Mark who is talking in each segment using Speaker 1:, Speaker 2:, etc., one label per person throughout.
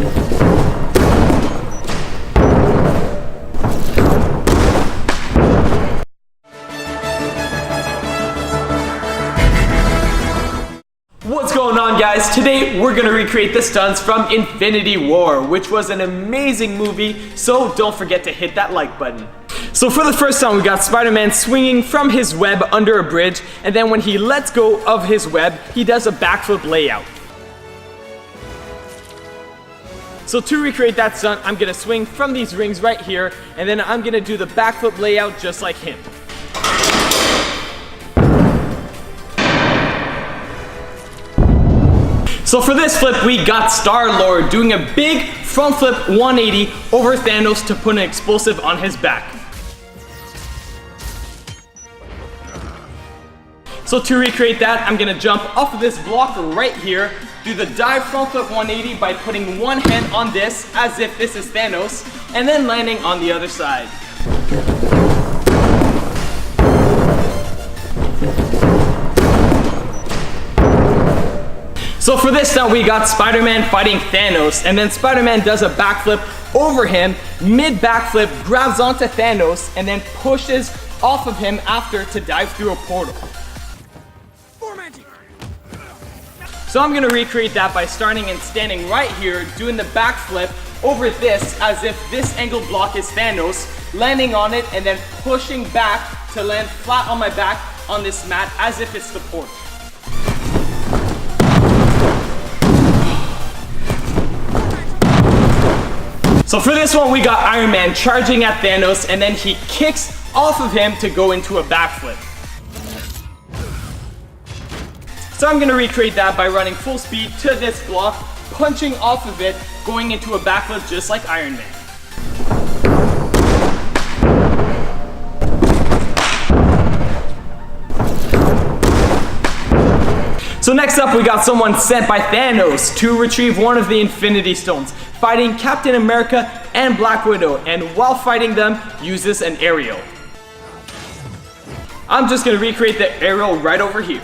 Speaker 1: What's going on, guys? Today we're gonna recreate the stunts from Infinity War, which was an amazing movie, so don't forget to hit that like button. So for the first stunt, we got Spider-Man swinging from his web under a bridge, and then when he lets go of his web, he does a backflip layout. So to recreate that stunt, I'm gonna swing from these rings right here, and then I'm gonna do the backflip layout just like him. So for this flip, we got Star-Lord doing a big front flip 180 over Thanos to put an explosive on his back. So to recreate that, I'm gonna jump off of this block right here, do the dive front flip 180 by putting one hand on this as if this is Thanos, and then landing on the other side. So for this stunt, we got Spider-Man fighting Thanos, and then Spider-Man does a backflip over him, mid-backflip, grabs onto Thanos, and then pushes off of him after to dive through a portal. So I'm gonna recreate that by starting and standing right here, doing the backflip over this as if this angled block is Thanos, landing on it, and then pushing back to land flat on my back on this mat as if it's the portal. So for this one, we got Iron Man charging at Thanos, and then he kicks off of him to go into a backflip. So I'm gonna recreate that by running full speed to this block, punching off of it, going into a backflip just like Iron Man. So next up, we got someone sent by Thanos to retrieve one of the Infinity Stones, fighting Captain America and Black Widow, and while fighting them, uses an aerial. I'm just gonna recreate the aerial right over here.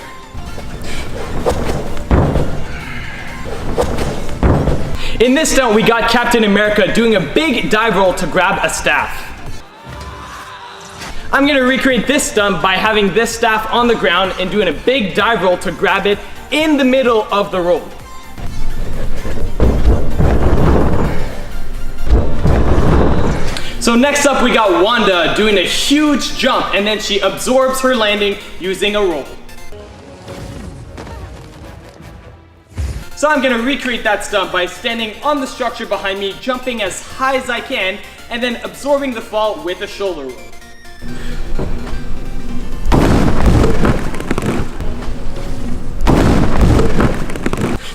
Speaker 1: In this stunt, we got Captain America doing a big dive roll to grab a staff. I'm gonna recreate this stunt by having this staff on the ground and doing a big dive roll to grab it in the middle of the roll. So next up, we got Wanda doing a huge jump, and then she absorbs her landing using a roll. So I'm gonna recreate that stunt by standing on the structure behind me, jumping as high as I can, and then absorbing the fall with a shoulder roll.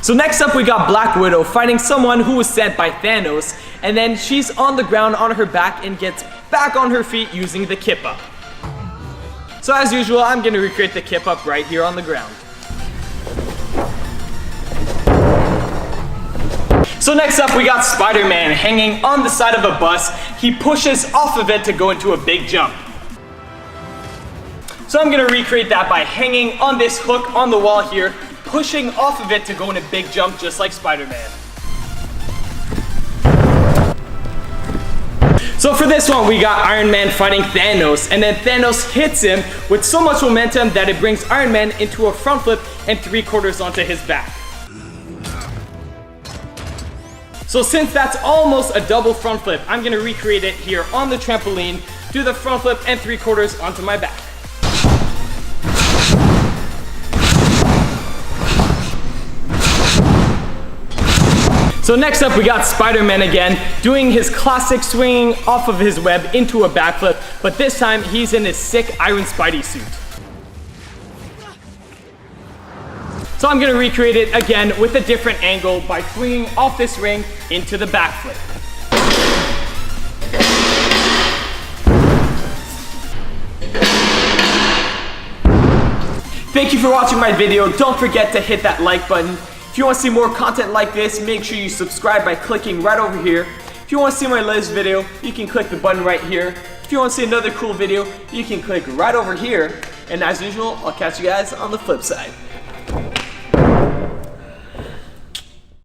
Speaker 1: So next up, we got Black Widow fighting someone who was sent by Thanos, and then she's on the ground on her back and gets back on her feet using the kip up. So as usual, I'm gonna recreate the kip up right here on the ground. So next up, we got Spider-Man hanging on the side of a bus. He pushes off of it to go into a big jump. So I'm gonna recreate that by hanging on this hook on the wall here, pushing off of it to go in a big jump just like Spider-Man. So for this one, we got Iron Man fighting Thanos, and then Thanos hits him with so much momentum that it brings Iron Man into a front flip and 3/4 onto his back. So since that's almost a double front flip, I'm gonna recreate it here on the trampoline, do the front flip and 3/4 onto my back. So next up, we got Spider-Man again, doing his classic swinging off of his web into a backflip, but this time he's in his sick Iron Spidey suit. So I'm gonna recreate it again with a different angle by swinging off this ring into the backflip. Thank you for watching my video. Don't forget to hit that like button. If you want to see more content like this, make sure you subscribe by clicking right over here. If you want to see my latest video, you can click the button right here. If you want to see another cool video, you can click right over here. And as usual, I'll catch you guys on the flip side.